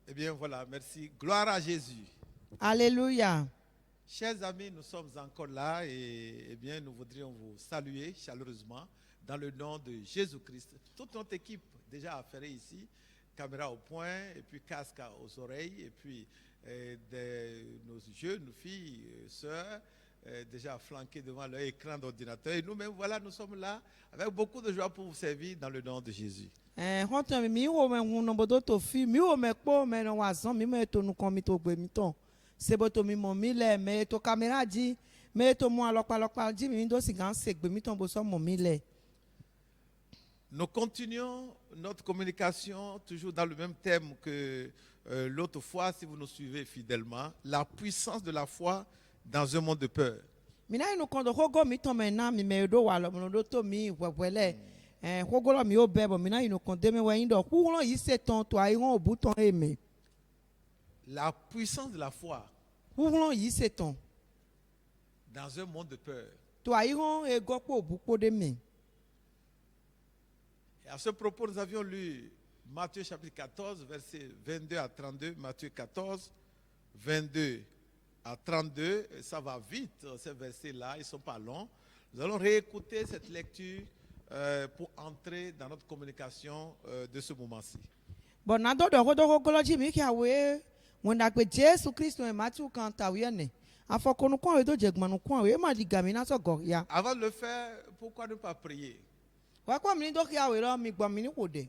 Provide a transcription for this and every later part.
Eh bien voilà, merci. Gloire à Jésus. Alléluia. Chers amis, nous sommes encore là et eh bien, nous voudrions vous saluer chaleureusement dans le nom de Jésus-Christ. Toute notre équipe déjà affairée ici, caméra au point et puis casque aux oreilles et puis nos jeunes, nos filles, sœurs, déjà flanquées devant leur écran d'ordinateur. Et nous-mêmes, voilà, nous sommes là avec beaucoup de joie pour vous servir dans le nom de Jésus. Honte mi wo me huno bodo to fi mi wo me po me no wazon mi me to nu kon mi to gbe mi ton. Se bo to mi mo mi le me to camera di me to mu alopa di mi do si gan se gbe mi ton bo so mo mi le. Nous continuons notre communication toujours dans le même thème que l'autre fois, si vous nous suivez fidèlement, la puissance de la foi dans un monde de peur. Mi na inu kon do hogo mi ton me na mi me do wa lo mo do to mi wewele. Hogo lo mi o bebo mi na inu kon de me we yin do hu lo yi se ton to ai ron obu ton eme. La puissance de la foi Hu lo yi se ton dans un monde de peur. to ai ron e go po obu po de me. Et à ce propos, nous avions lu Matthieu chapitre 14, versets 22 à 32. Matthieu 14, 22 à 32. Et ça va vite, ces versets-là, ils ne sont pas longs. Nous allons réécouter cette lecture pour entrer dans notre communication de ce moment-ci. Bon na do hogo lo ji mi ki awe won da pe Jesu Kristo e Matthew kan tawe ne. Afoko nu kon we do jegbanu kon we ma di gami na so go ya. Avant de le faire, pourquoi ne pas prier? Wa kwa mi do ki awe lo mi gbo mi ni ko de.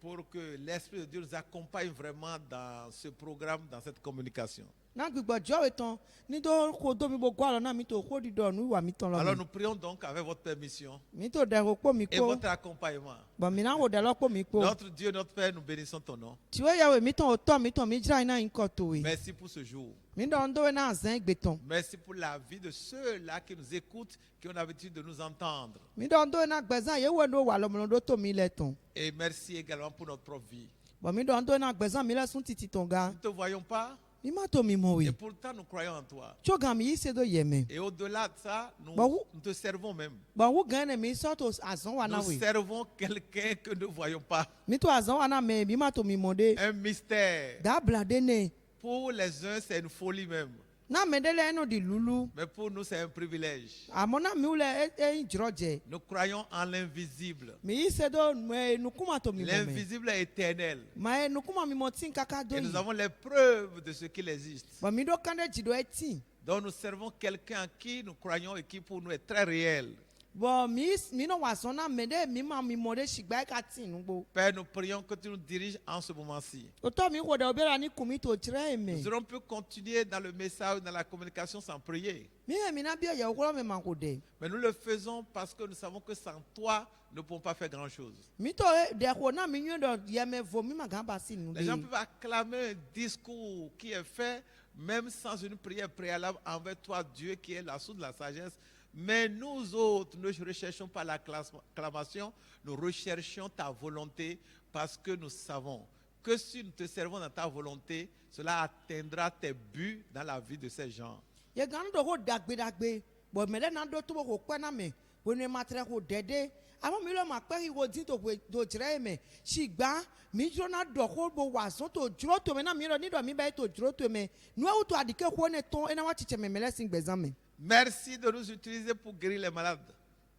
Pour que l'Esprit de Dieu nous accompagne vraiment dans ce programme, dans cette communication. Na gbigbo jo we ton ni do ko do mi bo gwa lo na mi to ko di do nu wa mi ton lo. Alors nous prions donc avec votre permission Mi to de ko mi et ko. votre accompagnement. Bon mi na wo de lo ko mi ko. Notre Dieu, notre Père, nous bénissons ton nom. Ti we ya we mi ton o to mi jira ina in ko to we. Merci pour ce jour. Mi do ndo we na zan gbe ton. Merci pour la vie de ceux-là qui nous écoutent, qui ont l'habitude de nous entendre. Mi do ndo we na gbezan ye we do wa lo mo do to mi le ton. Et merci également pour notre propre vie. Bon mi do ndo we na gbezan mi le sun titi ton ga. Nous ne te voyons pas Mi ma to mi mo we. et pourtant nous croyons en toi. Choga mi se do yeme. Et au-delà de ça, nous, Bah, vous- nous te servons même. Bon wu gan ne mi so to azon wa na Nous we. servons quelqu'un que nous ne voyons pas. Mi to azon wa na me mi ma to mi mo de. Un mystère. Da blade ne. Pour les uns, c'est une folie même. Na me de le no di lulu. Mais pour nous, c'est un privilège. Amona mi ule e jroje. Nous croyons en l'invisible. Mi se do me nu kuma to mi mo me. L'invisible est éternel. Ma nu kuma mi mo tin kaka do Et nous yi. avons les preuves de ce qu'il existe. Bon mi do kan de jido eti. Donc nous servons quelqu'un en qui nous croyons et qui pour nous est très réel. Bon mi no wa so na me de mi ma mi mo de shigba ka tin nu gbo. Père, nous prions que tu nous diriges en ce moment-ci. O to mi ko de obera ni kumi to jire me. Nous aurons pu continuer dans le message, dans la communication sans prier. Mi e mi na bi ye ko me ma ko de. Mais nous le faisons parce que nous savons que sans toi, nous ne pouvons pas faire grand-chose. Mi to de ko na mi nyu do ye me vo mi ma gan ba si nu Les gens de. peuvent acclamer un discours qui est fait, même sans une prière préalable envers toi, Dieu, qui est la source de la sagesse. Mais nous autres, nous ne recherchons pas l'acclamation, nous recherchons ta volonté parce que nous savons que si nous te servons dans ta volonté, cela atteindra tes buts dans la vie de ces gens. Ye gan do ko dagbe. Bo me le na do to ko pe na me. Bo ne ma tre ko dede. Amo mi lo ma pe hi wo din to do jire me. Shigba mi jo na do ko bo wa so to juro to me na mi lo ni do mi ba to juro to me. Nu e to adike ko ne ton e na wa chiche me mele sin gbezan me. Merci de nous utiliser pour guérir les malades,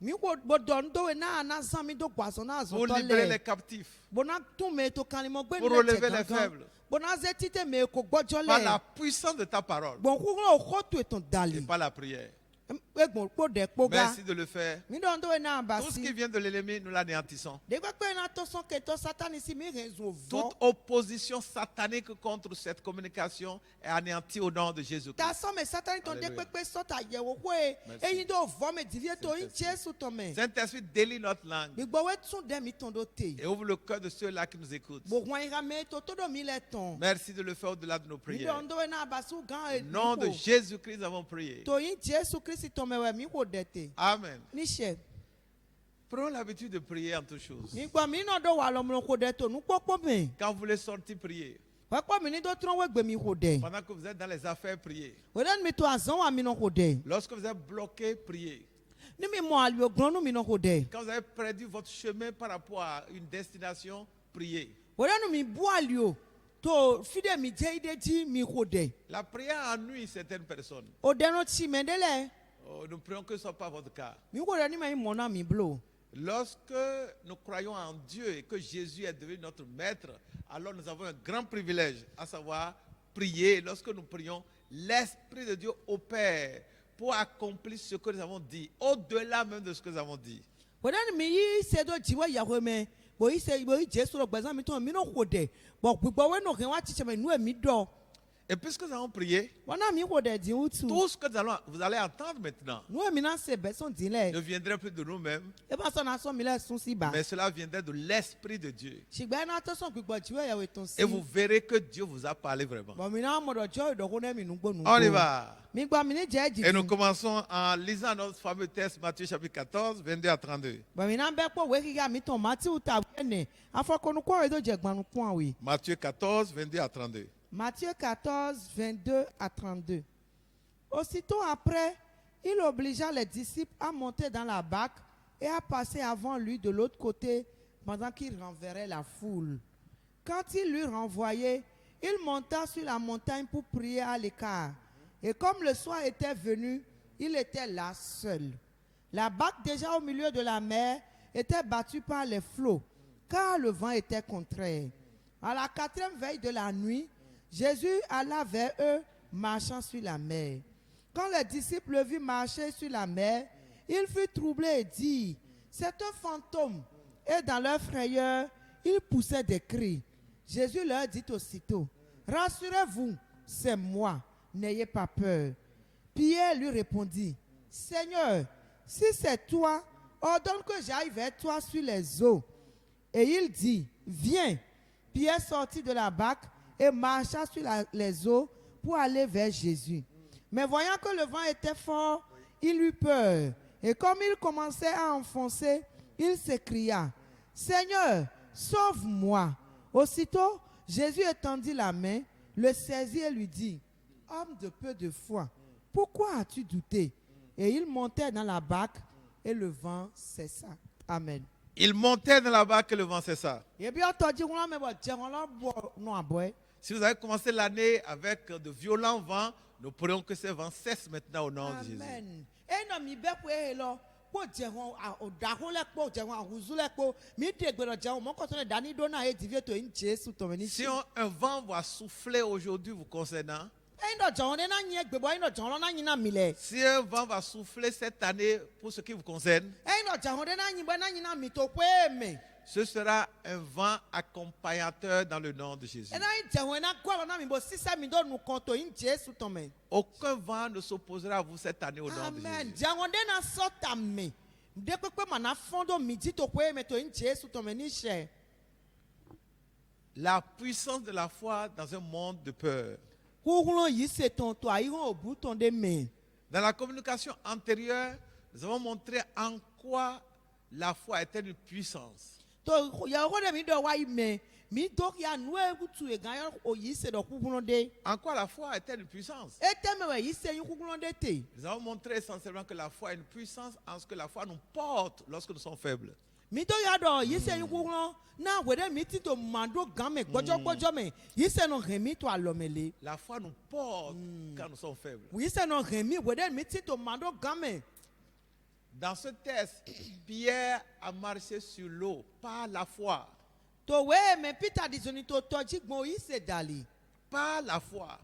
Mi ko bo don do we na san mi do gwa so na zo pour to libérer les le. captifs, Bo na tun me to kan mo gbe pour ni relever les faibles, Bo na ze tite me ko gbojo par la le. puissance de ta parole Bon ku lo ko to eton et dali. par la prière. Egbon po de po ga. Merci de le faire. Mi don do we na ba Tout ce si. qui vient de l'ennemi, nous l'anéantissons. De quoi que na to son que to satan ici mi raison vo. Toute opposition satanique contre cette communication est anéantie au nom de Ta Jésus-Christ. so me satan ton de Alléluia. pepe so ta ye wo we. Merci. Eyin do vo me divie to in Saint-Esprit. Jesu to me. Saint-Esprit, délie notre langue Gbigbo we tun de mi ton do te. et ouvre le cœur de ceux-là qui nous écoutent. Bo wan ira me to do mi le ton. Merci de le faire au-delà de nos Mi prières. don do we na ba su gan e. Au nom de Jésus-Christ, nous avons prié. To in Jesu Christ to me we mi ko de te. Amen. Ni she. Prenons l'habitude de prier en toutes choses. Mi gba mi no do wa lo mo ko de to nu popo me. Quand vous voulez sortir, prier. Wa po mi ni do tron we gbe mi ko de. Pendant que vous êtes dans les affaires, priez. We den mi to azan wa mi no ko de. Lorsque vous êtes bloqué, priez. Ni mi mo ali ogron nu mi no ko de. Quand vous avez perdu votre chemin par rapport à une destination, priez. We den mi bu ali o. to fide mi je ide ji mi ko de La prière ennuie certaines personnes. o de no ti me de le Oh, nous prions que ce ne soit pas votre cas. mi ko de ni me mo na mi blo Lorsque nous croyons en Dieu et que Jésus est devenu notre maître, alors nous avons un grand privilège, à savoir prier. Lorsque nous prions, l'Esprit de Dieu opère pour accomplir ce que nous avons dit, au-delà même de ce que nous avons dit. o de ni mi yi se do ji wa ya ko me bo yi Jesu lo gbezan mi to mi no ko de bo gbogbo we no kan wa ti se me nu e mi do Et puisque nous avons prié, wana mi ko de di utu tout ce que vous allez entendre maintenant nu e mi na se be son din le ne viendrait plus de nous-mêmes, e ba so na so mi le sun si ba mais cela viendrait de l'Esprit de Dieu. sigba na to so gbogbo ji we ya we ton si Et vous verrez que Dieu vous a parlé vraiment. bo mi na mo do jo do ko ne mi nu gbo nu On y va. mi gba mi ni je ji Et nous commençons en lisant notre fameux texte, Matthieu chapitre 14, 22 à 32. bo mi na be po we kiga mi ton Matthew ta we ne afokonu ko we do je gbanu kun awe Matthieu 14, 22 à 32. Matthieu 14, 22 à 32. Aussitôt après, il obligea les disciples à monter dans la barque et à passer avant lui de l'autre côté pendant qu'il renverrait la foule. Quand il l'eut renvoyé, il monta sur la montagne pour prier à l'écart. Et comme le soir était venu, il était là seul. La barque déjà au milieu de la mer était battue par les flots, car le vent était contraire. À la 4e veille de la nuit, Jésus alla vers eux, marchant sur la mer. Quand les disciples le virent marcher sur la mer, ils furent troublés et dirent, c'est un fantôme. Et dans leur frayeur, ils poussaient des cris. Jésus leur dit aussitôt, rassurez-vous, c'est moi, n'ayez pas peur. Pierre lui répondit, Seigneur, si c'est toi, ordonne que j'aille vers toi sur les eaux. Et il dit, viens. Pierre sortit de la barque et marcha sur les eaux pour aller vers Jésus. Mais voyant que le vent était fort, il eut peur. Et comme il commençait à enfoncer, il s'écria, Seigneur, sauve-moi. Aussitôt, Jésus étendit la main, le saisit et lui dit, homme de peu de foi, pourquoi as-tu douté? Et il montait dans la barque et le vent cessa. Amen. Il montait dans la barque et le vent cessa. Si vous avez commencé l'année avec de violents vents, nous prions que ces vents cessent maintenant au nom de Jésus. Amen. Si un vent va souffler aujourd'hui vous concernant, si un vent va souffler cette année pour ce qui vous concerne, ce sera un vent accompagnateur dans le nom de Jésus. Aucun vent ne s'opposera à vous cette année au nom de Jésus. La puissance de la foi dans un monde de peur. Dans la communication antérieure, nous avons montré en quoi la foi était une puissance. En quoi la foi était une puissance? Nous avons montré essentiellement que la foi est une puissance en ce que la foi nous porte lorsque nous sommes faibles. La foi nous porte quand nous sommes faibles. Dans ce texte, Pierre a marché sur l'eau par la foi. Par la foi.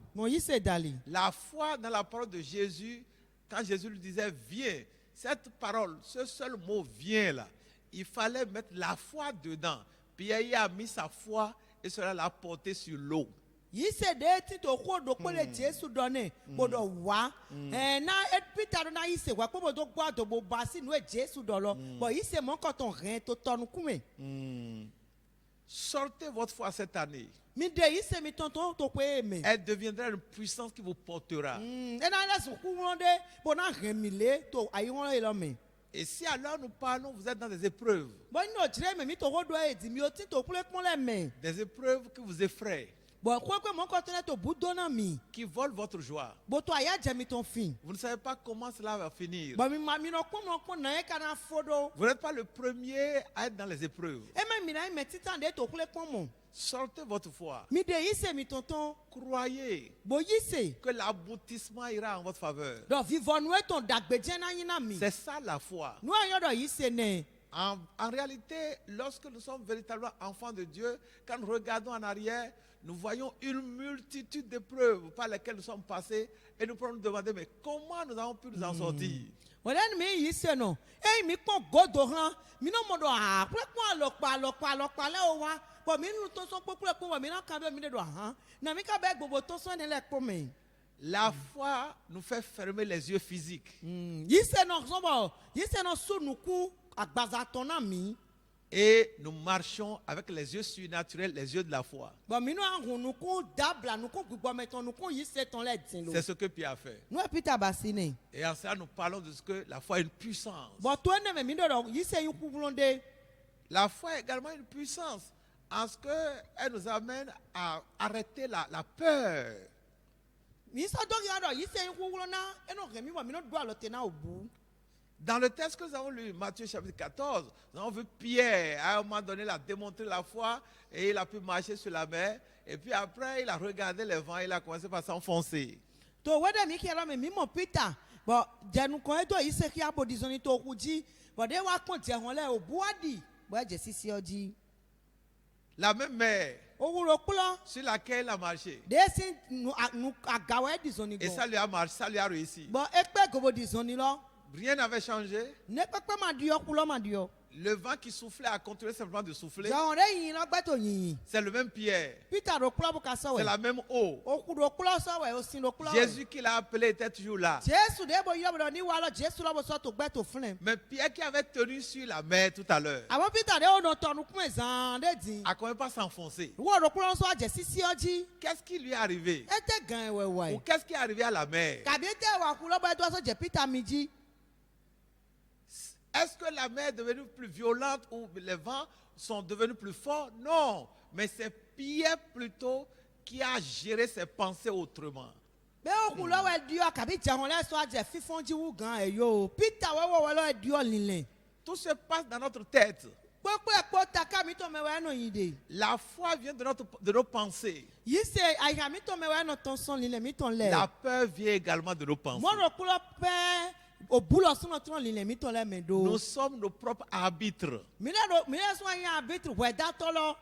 La foi dans la parole de Jésus, quand Jésus lui disait viens, cette parole, ce seul mot viens là, il fallait mettre la foi dedans. Pierre y a mis sa foi et cela l'a porté sur l'eau. Bon, Sortez votre foi cette année. Elle deviendra une puissance qui vous portera. Et si alors nous parlons, vous êtes dans des épreuves. Des épreuves qui vous effraient, qui volent votre joie. Vous ne savez pas comment cela va finir. Vous n'êtes pas le premier à être dans les épreuves. sortez votre foi. mi de yi se mi tonton Croyez bo yi se que l'aboutissement ira en votre faveur. dɔ vivɔ nu etɔn dagbedze na yi na mi C'est ça la foi. nu ayɔ dɔ yi se ne En réalité, lorsque nous sommes véritablement enfants de Dieu, quand nous regardons en arrière, nous voyons une multitude d'épreuves par lesquelles nous sommes passés et nous pouvons nous demander, mais comment nous avons pu nous en sortir? wòle nu mi yi se nɔ eyi mi kpɔ godo hã mi n'o mɔ dɔ ha kple kpɔ alɔkpa lɛ o wa bɔn mi nu tɔsɔn kpɔkpɔ kpɔ bɔn mi n'a kan bɛ mi de do hã na mi ka bɛ gbogbo tɔsɔn ne lɛ kpɔ mɛ. La foi nous fait fermer les yeux physiques yi se nɔ sɔbɔ yi se nɔ so nuku agbazatɔ na mi et nous marchons avec les yeux surnaturels, les yeux de la foi. bɔn mi n'o ahun nuku dabla nuku gbigbɔmɛtɔ nuku yi se tɔn lɛ din lo C'est ce que Pierre a fait. nu Peter basi ne Et en cela, nous parlons de ce que la foi est une puissance. bɔn to ne mɛ mi de dɔ yi se yi kukulon de La foi est également une puissance en ce qu'elle nous amène à arrêter la peur. mi sɔ dɔ yi dɔ yi se yi kukulon na enɔ hɛn mi bɔn mi n'o do alɔ te na o bu. Dans le texte que nous avons lu, Matthieu chapitre 14, nous avons vu Pierre, à un moment donné, il a démontré la foi et il a pu marcher sur la mer. Et puis après, il a regardé les vents et il a commencé par s'enfoncer. to wɛdɛ mi kɛ lɔ mɛ mi mɔ Peter bɔn jɛnukɔn edo yi se kí abo disɔni to ku dzi bɔn de wa kpɔn jɛ hɔn lɛ o bu adi bɔn ɛjɛ sisi ɔdzi La même mer o wuro kplɔ sur laquelle il a marché. de si nu agawɛ disɔni Et ça gbɔ lui a marché, ça lui a réussi. bɔn ekpe gobo disɔni lɔ Rien n'avait changé. ne kpekpe ma di yɔ kulɔ ma di yɔ Le vent qui soufflait a continué simplement de souffler. jɔn de yin lɔ gbɛto yin C'est le même Pierre. Peter do kplɔ bu ka C'est sɔwɛ la même eau. o ku do kplɔ sɔwɛ o sin do kplɔ wɛ Jésus qui l'a appelé était toujours là. Jesu de bo yɔ bɔ ni wa lɔ Jesu lɔ bo sɔ to gbɛto filɛ Mais Pierre qui avait tenu sur la mer tout à l'heure àwọn Peter de o nɔ tɔnu kun zan de din a quand même pas s'enfoncer. wɔ do kplɔ sɔ ajɛ sisi ɔdzi. Qu'est-ce qui lui est arrivé? Ete gan Ou wɛwɛ. qu'est-ce qui est arrivé à la mer? Kabi ete wa kulɔ bɔ edo asɔ jɛ Peter mi dzi. Est-ce que la mer est devenue plus violente ou les vents sont devenus plus forts? Non. Mais c'est Pierre plutôt qui a géré ses pensées autrement. Bɛ o kulɔ wɛ diɔ kabi jahɔn lɛ sɔ ajɛ fifɔn dzi wu gan eyo. Peter wɛwɔ wɛ lɔ diɔ lilɛ. Tout se passe dans notre tête. Kpɔkpɔ ekpɔ ta ka mi tɔ mɛ wɛ nɔ yin de. La foi vient de nos pensées. Yi se ayiha mi tɔ mɛ wɛ nɔ tɔn sɔn lilɛ mi tɔn La lɛ. peur vient également de nos pensées. Mɔdɔ kulɔ pɛ o bulɔ sɔnɔ tɔn lilɛ mi tɔn lɛ mɛ do. Nous sommes nos propres arbitres. Mi lɛ sɔn yin abitiri wɛ datɔ lɔ.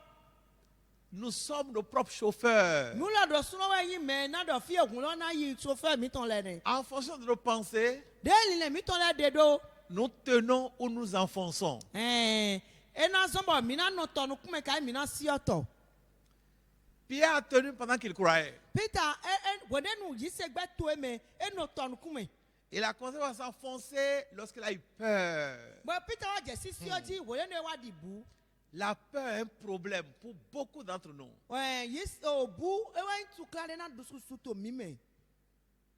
Nous sommes nos propres chauffeurs. Nu lɛ dɔ sunɔ wɛ yin mɛ na dɔ fi egun lɔ na yi sofɛ mi tɔn lɛ dɛ. En fonction de nos pensées, De lilɛ mi tɔn lɛ de do. nous tenons ou nous enfonçons. Ena zɔnbɔ mina nɔ tɔnu kume ka mina siyɔtɔ. Pierre a tenu pendant qu'il croyait. Peter wòdenu yi se gbɛ to eme eno tɔnu kume. Il a commencé à s'enfoncer lorsqu'il a eu peur. Bɔn Peter wa jɛ sisi ɔdzi wòdenu wa di bu. La peur est un problème pour beaucoup d'entre nous. Yi o bu ewa ŋutu kla ɖe na dususu to mi me.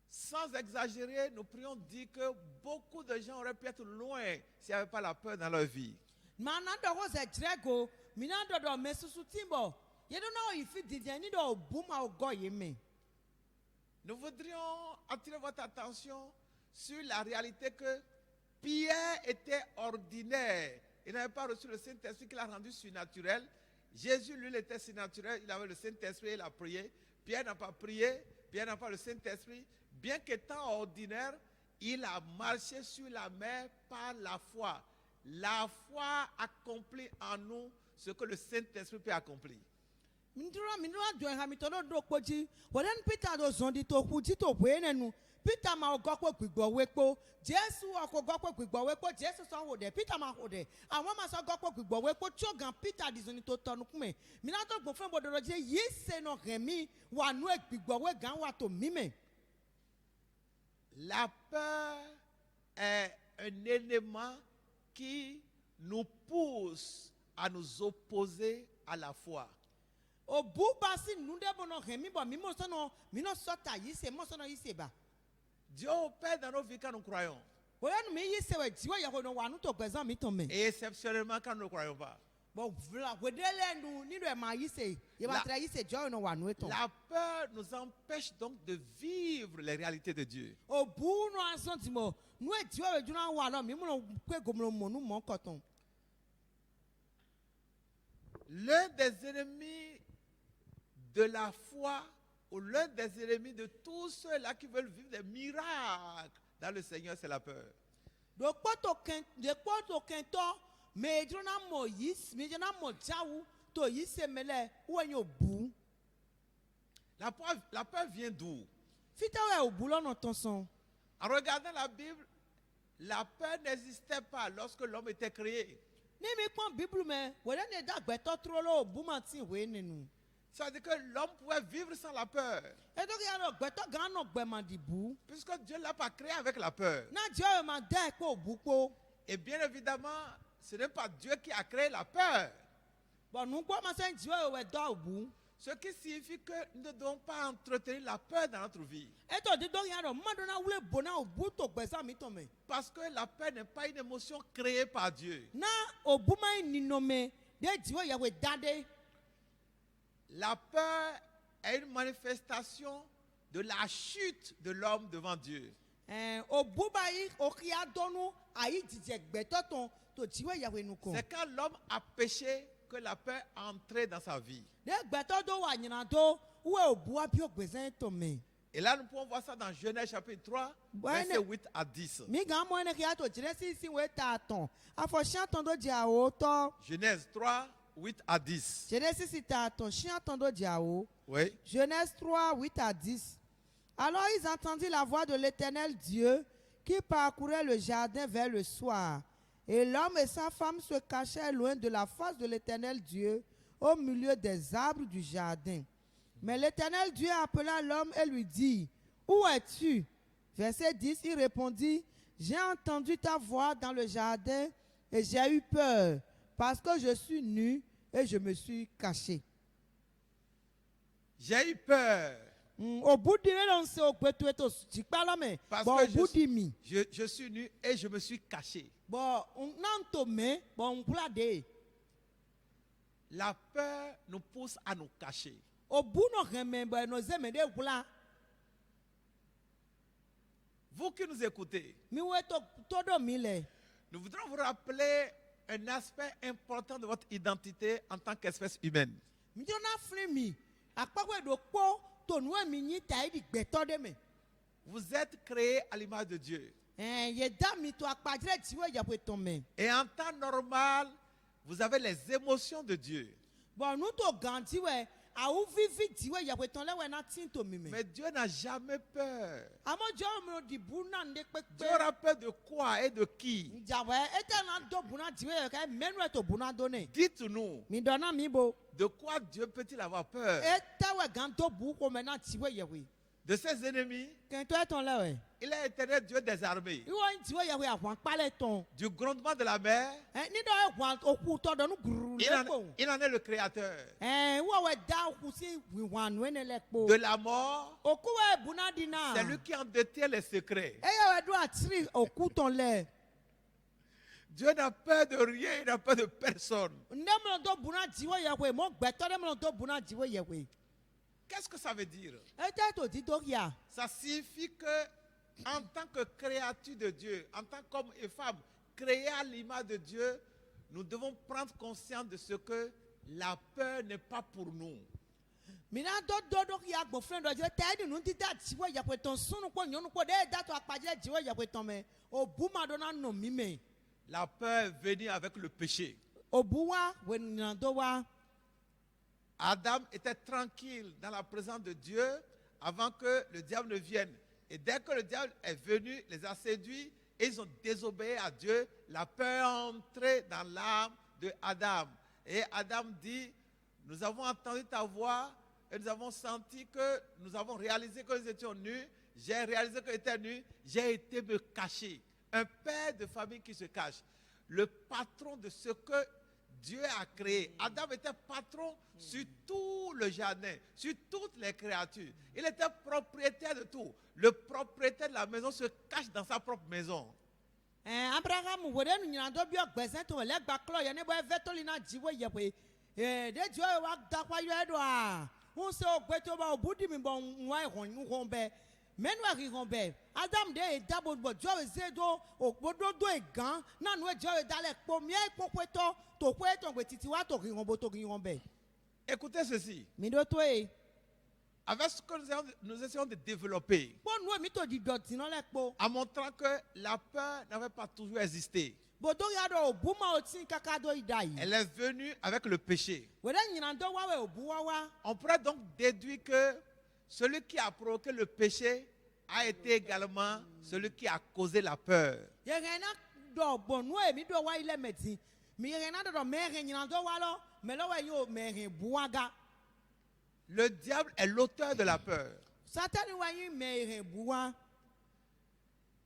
Sans exagérer, nous pourrions dire que beaucoup de gens auraient pu être loin s'il n'y avait pas la peur dans leur vie. Mana dɔ ko zɛ dzre go mina dɔdɔ me susu ti bɔ yedo na o yi fi didiɛ ni dɔ o bu ma o gɔ yi me. Nous voudrions attirer votre attention sur la réalité que Pierre était ordinaire. Il n'avait pas reçu le Saint-Esprit qu'il a rendu surnaturel. Jésus, lui, il était surnaturel. Il avait le Saint-Esprit, il a prié. Pierre n'a pas prié. Pierre n'a pas le Saint-Esprit. Bien qu'étant ordinaire, il a marché sur la mer par la foi. La foi accomplit en nous ce que le Saint-Esprit peut accomplir. Mintura dɔn ha mi tɔ do do kpodzi wòdenu Peter do zɔn di to ku dzi to ʋue nenu Peter ma o gɔ kpɔ gbigbɔ wekpo Jesu ɔkò gɔ kpɔ gbigbɔ wekpo Jesu sɔ ho dɛ Peter ma ho dɛ àwọn ma sɔ gɔ kpɔ gbigbɔ wekpo tso gan Peter di zɔn to tɔnu kume mina tó gbɔn fún ebododo dzi yi se nɔ hɛmi wà nù gbigbɔ we gan wà tó mi me. La peur est un élément qui nous pousse à nous opposer à la foi. O bu ba si nu de bo nɔ hɛmi bɔ mi mo sɔnɔ mi nɔ sɔta yi se mo sɔnɔ yi se ba. Dieu opère dans nos vies quand nous croyons. Wòdenu mi yi se wɛ dziwɔ yɛ ko nɔ wà nù tó gbɛzɔn mi tɔn mɛ. Et exceptionnellement quand nous ne croyons pas. Bɔn vla wòdele nu ni do ma yi se yebatira yi se jɔ nɔ wà nù etɔn. La peur nous empêche donc de vivre les réalités de Dieu. O bu nɔ asɔn ti mo nu ediwɔ wɛ dunu wà lɔ mi mo nɔ kpe gomolo mɔ nu mɔ kɔtɔn. L'un des ennemis de la foi ou l'un des ennemis de tous ceux-là qui veulent vivre des miracles dans le Seigneur, c'est la peur. Dekpɔtɔ kɛntɔ medzrona mɔ yi medzrona mɔ dzawu to yi se me lɛ wɔnyi obu. La peur vient d'où? Fitawo yɛ obu lɔnà tɔnsɔn. En regardant la Bible, la peur n'existait pas lorsque l'homme était créé. Ní mi kpɔn bibulu mɛ wòle ne dàgbɛtɔ tró lé obu ma ti wòye nenu. Ça veut dire que l'homme pouvait vivre sans la peur. Edo ki yàrá gbɛtɔ gan nɔ gbɛma di bu. Puisque Dieu ne l'a pas créé avec la peur. Na Dieu yɛ ma dɛ kpɔ obu kpɔ. Et bien évidemment, ce n'est pas Dieu qui a créé la peur. Bɔn nugbɔ ma se Dieu yɛ wɛ dɔ obu. Ce qui signifie que nous ne devons pas entretenir la peur dans notre vie. Eto di dɔ yàrá mmadona wule bona obu to gbɛsa mi tɔ mɛ. Parce que la peur n'est pas une émotion créée par Dieu. Na obu ma yi ninɔmɛ de Dieu yɛ wɛ da de. La peur est une manifestation de la chute de l'homme devant Dieu. Obu ba yi okia dɔnu ayi dzidzɛ gbɛtɔ tɔn to Dieu yɛ wɛ nukɔ. C'est quand l'homme a péché que la peur est entrée dans sa vie. De gbɛtɔ do wa nyina do wɛ obu abi o gbɛsɛn tɔ mɛ. Et là, nous pouvons voir ça dans Genèse chapitre 3, versets 8 à 10. Mi gan mɔ ne kia to Genèse si wɛ ta tɔn afɔ sian tɔn do diawo tɔ. Genèse 3, 8 à 10. Genèse si ta tɔn sian tɔn do diawo. Oui. Genèse 3, 8 à 10. Alors ils entendirent la voix de l'Éternel Dieu qui parcourait le jardin vers le soir. Et l'homme et sa femme se cachèrent loin de la face de l'Éternel Dieu au milieu des arbres du jardin. Mais l'Éternel Dieu appela l'homme et lui dit, « Où es-tu » Verset 10, il répondit, « J'ai entendu ta voix dans le jardin et j'ai eu peur parce que je suis nu et je me suis caché. » J'ai eu peur. Parce que je suis nu et je me suis caché. La peur nous pousse à nous cacher. Vous qui nous écoutez, nous voudrons vous rappeler un aspect important de votre identité en tant qu'espèce humaine. Vous êtes créés à l'image de Dieu. Et en temps normal, vous avez les émotions de Dieu. Mais Dieu n'a jamais peur. Dieu aura peur de quoi et de qui? Dites-nous, de quoi Dieu peut-il avoir peur? De ses ennemis? Il est éternel Dieu des armées. Du grondement de la mer? Il en est le créateur. De la mort? C'est lui qui en détient les secrets. Dieu n'a peur de rien, il n'a peur de personne. Qu'est-ce que ça veut dire? Ça signifie que, en tant que créature de Dieu, en tant qu'homme et femme créés à l'image de Dieu, nous devons prendre conscience de ce que la peur n'est pas pour nous. La peur est venue avec le péché. Adam était tranquille dans la présence de Dieu avant que le diable ne vienne. Et dès que le diable est venu, les a séduits et ils ont désobéi à Dieu, la peur est entrée dans l'âme de Adam. Et Adam dit, nous avons entendu ta voix et nous avons senti que nous avons réalisé que nous étions nus. J'ai réalisé que j'étais nu, j'ai été me cacher. Un père de famille qui se cache. Le patron de ce que Dieu a créé. Adam était patron sur tout le jardin, sur toutes les créatures. Il était propriétaire de tout. Le propriétaire de la maison se cache dans sa propre maison. Abraham Adam de dabo bo jo zedo ogbodo do egan na nu ejo dale po mi e popeto to kwe to gbe titi wa to ri won be. Écoutez ceci. Mi do to e. avec ce que nous essayons de développer, kpɔ nu emi to dzidɔdzi nɔ lɛ kpo. en montrant que la peur n'avait pas toujours existé. bodo ya ɖe obu ma wotsi kaka do yi da yi. Elle est venue avec le péché. wòle nyina do wawe obu wawa. On pourrait donc déduire que celui qui a provoqué le péché a été également celui qui a causé la peur. yehena dɔ bɔn nu emi do wa yi lɛ mɛ ti mi yehena dɔ mɛhɛn nyina do wa lɔ mɛ lɔ wɛ yi o mɛhɛn buwaga. Le diable est l'auteur de la peur. satani wa yi mɛhɛn buwa.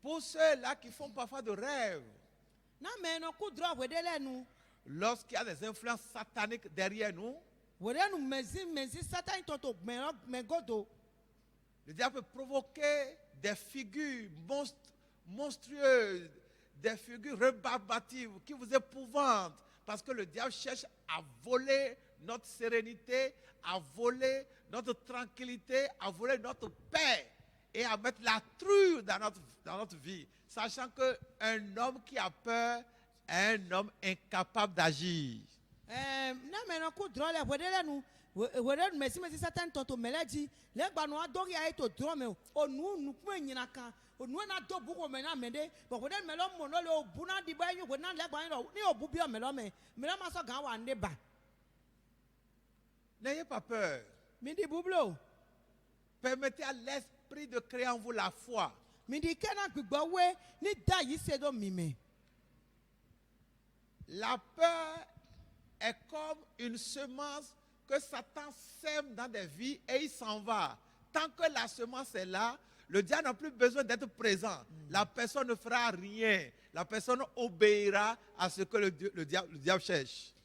Pour ceux-là qui font parfois de rêves, na mɛ nɔ ku drɔ wòde lɛ nu. lorsqu'il y a des influences sataniques derrière nous, wòde nu mɛzi satani tɔtɔ mɛ godo. le diable peut provoquer des figures monstrueuses, des figures rébarbatives qui vous épouvantent, parce que le diable cherche à voler notre sérénité, à voler notre tranquillité, à voler notre paix et à mettre la truie dans notre vie, sachant qu'un homme qui a peur est un homme incapable d'agir. na mɛ nɔ ku drɔ lɛ wòde lɛ nu wòde nu mɛsi satani tɔtɔ mɛ lɛ dzi lɛ gba nu adɔ ya ye to drɔ mɛ o nu nukume nyina kan o nu na do buko mɛ na mɛ de bɔn wòde mɛ lɔ mɔ n'ole o bu na di bɔ enyo wòde na lɛ gba yi lɔ ni o bu bi mɛ lɔ mɛ ma sɔ gan wa ne ba. N'ayez pas peur. mi di bublo Permettez à l'esprit de créer en vous la foi. mi di kɛnɛ gbigbɔ we ni da yi se do mi mɛ. La peur est comme une semence que Satan sème dans des vies et il s'en va. Tant que la semence est là, le diable n'a plus besoin d'être présent. La personne ne fera rien. La personne obéira à ce que le diable cherche.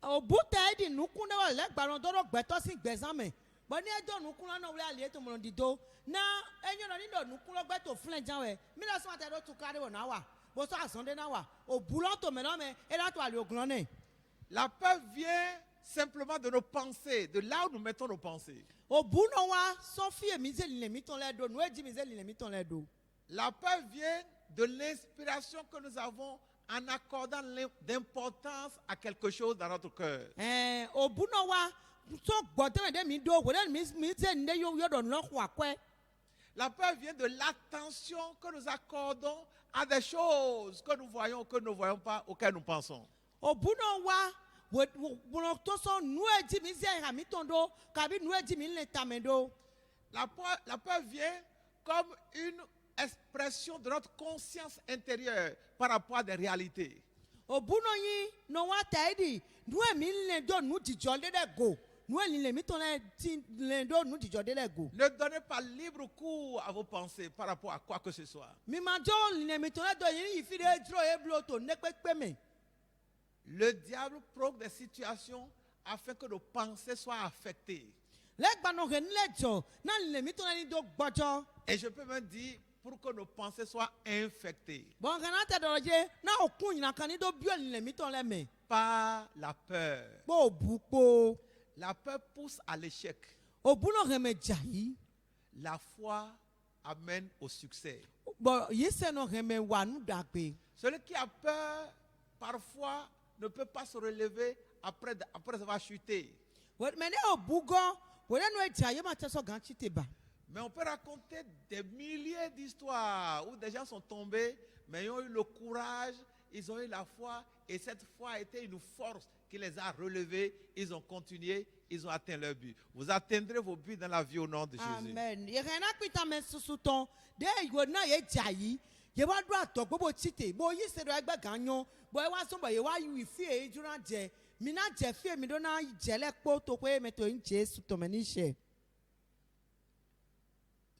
o bu tɛ di nukun ne wa lɛ gbalɔ dɔ do gbɛtɔ si gbɛzan mɛ bɔn ni edo nukun la n'o wuli ali eto mɔlɔ di do na enyo na ni do nukun lɔ gbɛtɔ filɛ jan wɛ mi na sɔn a tɛ do tu kari wɔ na wa bɔsɔ azɔn de na wa o bulɔ to mɛ lɔ mɛ e la to ali o glɔn ne. La peur vient simplement de nos pensées, de là où nous mettons nos pensées. o bu nɔ wa sɔfi emi zeli le mi tɔn lɛ do nu eji mi zeli le mi tɔn lɛ do. La peur vient de l'inspiration que nous avons en accordant d'importance à quelque chose dans notre cœur. o bu nɔ wa so gbɔtɛmɛ de mi do wòle mi zeli de yɔ dɔ nɔ xɔ akɔɛ. La peur vient de l'attention que nous accordons à des choses que nous voyons, que nous ne voyons pas, auxquelles nous pensons. o bu nɔ wa wòle tó sɔn nu eji mi zeli ha mi tɔn do kabi nu eji mi le tame do. La peur vient comme une expression de notre conscience intérieure par rapport à des réalités. o bu nɔ yi nɔ wa ta yi di nu emi le do nu dzidzɔ de ɖe go nu eli le mi tɔn lɛ ti le do nu dzidzɔ de ɖe go. Ne donnez pas libre cours à vos pensées par rapport à quoi que ce soit. mi ma dzɔ le mi tɔn lɛ do yi fi de dzro ye blo to ne kpekpe me. Le diable provoque des situations afin que nos pensées soient affectées. lɛ gbanɔ he lɛ dzɔ na le mi tɔn lɛ ni do gbɔdzɔ. Et je peux même dire pour que nos pensées soient infectées bɔn kana tɛ dɔrɔ dze na o kun nyina kan ni do biɔ le mi tɔn lɛ me. par la peur. kpɔ o bu kpo. La peur pousse à l'échec. o bu nɔ he me dza yi. La foi amène au succès. bɔn yi se nɔ he me wa nu dagbe. Celui qui a peur, parfois, ne peut pas se relever après avoir chuté. mɛ ne o bu gɔ wòle nu edza ye ma tɛ sɔ gan tsi te ba. Mais on peut raconter des milliers d'histoires où des gens sont tombés, mais ils ont eu le courage, ils ont eu la foi, et cette foi a été une force qui les a relevés. Ils ont continué, ils ont atteint leur but. Vous atteindrez vos buts dans la vie au nom de Jésus. amen yehena kpita me susu tɔn de yiwo na ye dza yi ye wa do atɔ gbogbo tsi te bo yi se do ɛgbɛ gan nyɔ bɔn ye wa sɔn bɔ ye wa yi fie yi dzona dze mi na dze fie mi do na dze lɛ kpɔ to ko ye me to yin Jesu tɔmɛ ni sɛ.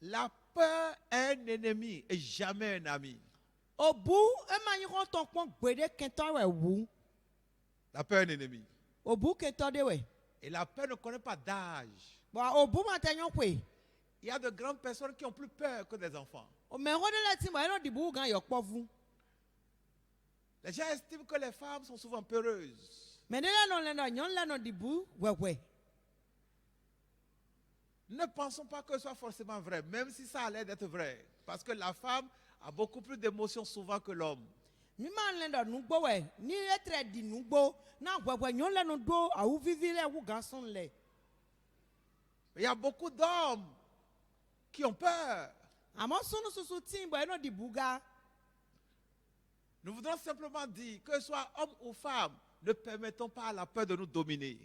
La peur est un ennemi et jamais un ami. o bu ema yi kɔ tɔn kpɔn gbe de kɛntɔ wɛ wu La peur est un ennemi. o bu kɛntɔ de wɛ Et la peur ne connaît pas d'âge. bɔn o bu ma tɛ nyɔ koe Il y a de grandes personnes qui ont plus peur que des enfants. o mɛ ko de lɛ ti mɔ ɛnɔ dibu gan yɔ kpɔ fu Les gens estiment que les femmes sont souvent peureuses. mɛ ne lɛ nɔ lɛ nɔ nyɔnu lɛ nɔ dibu wɛwɛ. Ne pensons pas que ce soit forcément vrai, même si ça a l'air d'être vrai. Parce que la femme a beaucoup plus d'émotions souvent que l'homme. mi ma lɛ nɔ nugbo wɛ ni etrɛ di nugbo na wɛwɛ nyɔnu lɛ nɔ do awu vivi lɛ wu gan sɔn lɛ. Il y a beaucoup d'hommes qui ont peur. àmọ́ sunu susu tí ń bọ̀ ẹnu di buga. Nous voudrons simplement dire que ce soit homme ou femme, ne permettons pas à la peur de nous dominer.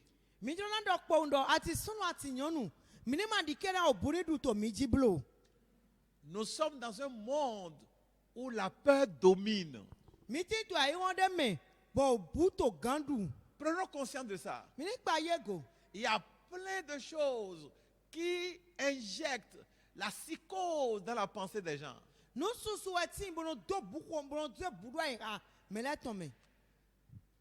mi dúró náà dọ̀ pọ̀ ǹdọ̀ àti sunu àti yànnù mi ní màá di kẹ́rẹ́ òbúrí dùn tó mi jí blo. Nous sommes dans un monde où la peur domine. mi ti tó àyè wọn dé mẹ́ bọ̀ òbú tó gàndù. Prenons conscience de ça. mi ní pa yégo. Il y a plein de choses qui injectent la psychose dans la pensée des gens. nu susu ẹtí ìbọn tó bukọ ìbọn tó budu àyè ká mẹlẹ́tọ̀ mẹ́.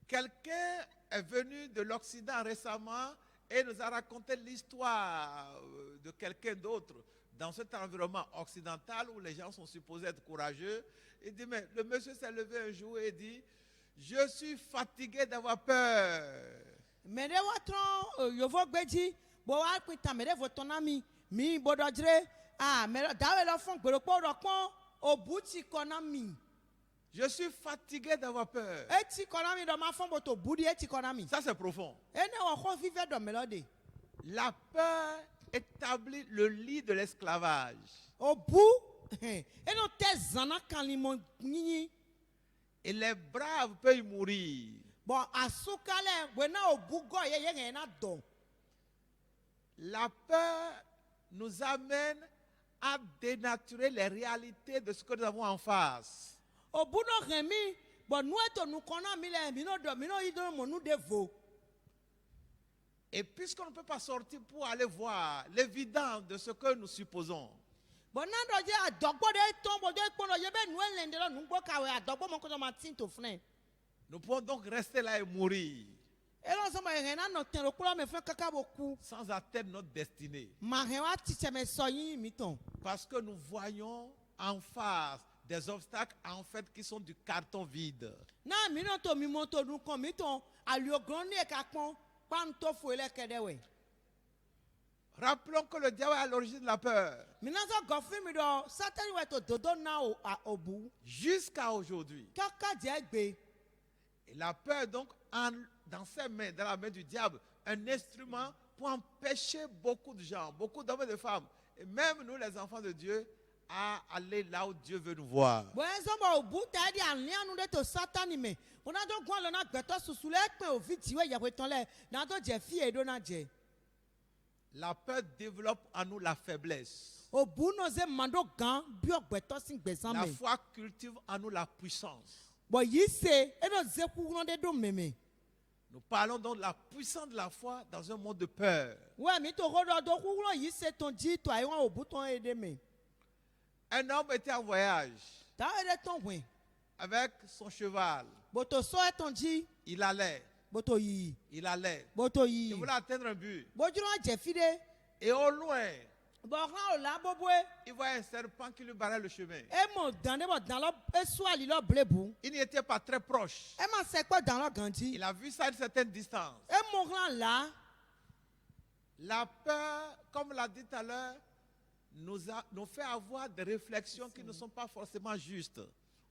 Quelqu'un est venu de l'Occident récemment et nous a raconté l'histoire de quelqu'un d'autre dans cet environnement occidental où les gens sont supposés être courageux. Il dit, mais le monsieur s'est levé un jour et dit, je suis fatigué d'avoir peur. mẹ̀rẹ̀ wọ́n tán yòówó gbẹ́jì bọ̀ wá pin tàn mẹ̀rẹ̀ fò tán náà mi gbọ́dọ̀ jẹ́ mẹ̀rẹ̀ dáwọ́ lọ fún gbèròpọ̀ rọ̀ pọ́n òbú ti kọ́ náà mi. Je suis fatigué d'avoir peur. eti kọ́ náà mi dọ̀ máa fọ́n bò tó bú di eti kọ́ náà mi. Ça, c'est profond. ẹni wọ́n kọ́ fífẹ́ dọ̀ mẹ́lọ́ de. La peur établit le lit de l'esclavage. òbú ẹni tẹ zanna kan ni mo yíyí. Et les braves peuvent y mourir. bɔn asukalɛ gbɛna obugɔ ye yɛ ŋɛna dɔn. La peur nous amène à dénaturer les réalités de ce que nous avons en face. obunɔ hɛn mi bɔn nu eto nu kɔnɔ mi lɛ mi n'o dɔn mi n'o yi dɔn mo nu de vo. Et puisqu'on ne peut pas sortir pour aller voir l'évidence de ce que nous supposons, bɔn n'a dɔ jɛ adɔgbɔ de tɔn bɔ de kpɔnɔ ye bɛ nu elɛn de la nu gbɔ kawɛ adɔgbɔ mɔ kɔsɔ ma ti to filɛ. nous pouvons donc rester là et mourir elɔ sɔmɔ yɛ hɛn nɔ tɛn o kura mɛ fɛn kaka bɔ ku. sans atteindre notre destinée. ma hɛn wa ti sɛmɛ sɔ yin mi tɔn. Parce que nous voyons en face des obstacles en fait qui sont du carton vide. n'a mi n'o to mi mo to nu kɔn mi tɔn aliogɔn ne ka kpɔn kpantɔ foyi lɛ kɛ dɛ wɛ. Rappelons que le diable est à l'origine de la peur. minazɔ gɔfin mi dɔ satani wɛ to dodo na o bu. Jusqu'à aujourd'hui. kaka jɛ gbe. Et la peur, donc, dans ses mains, dans la main du diable, un instrument pour empêcher beaucoup de gens, beaucoup d'hommes et de femmes, et même nous, les enfants de Dieu, à aller là où Dieu veut nous voir. bɔn sɔmɔ o bu ta di alianu de to satani mɛ o na do gbɔn lɔ na gbɛtɔ susu lɛ kpɛ o fi tiwɛ yɛwɛ tɔn lɛ na do jɛ fi yɛ do na jɛ. La peur développe en nous la faiblesse. o bu n'o se mando gan bi o gbɛtɔ si gbɛsan La mɛ. foi cultive en nous la puissance. bɔn yi se e n'o se kukurun de do mɛmɛ. Nous parlons donc de la puissance de la foi dans un monde de peur. wɛ mi to ko dɔ do kukurun yi se tɔn ji to ayi wɔn o bu tɔn ye de mɛ. Un homme était en voyage ta yɛ de tɔn wɛ avec son cheval. boto sɔ tɔn ji Il allait, boto yi il allait. boto Il yi voulait atteindre un but. bojúlɔ jɛ fi de Et au loin, bɔn kan o la boboe. il voyait un serpent qui lui barrait le chemin. e mo dan de bɔ dan lɔ e sɔ ali lɔ bile bu. Il n'y était pas très proche. e ma sɛ kpɔ dan lɔ gan ji. Il a vu ça à une certaine distance. e mo kan la. La peur, comme l'a dit tout à l'heure, nous fait avoir des réflexions qui ne sont pas forcément justes.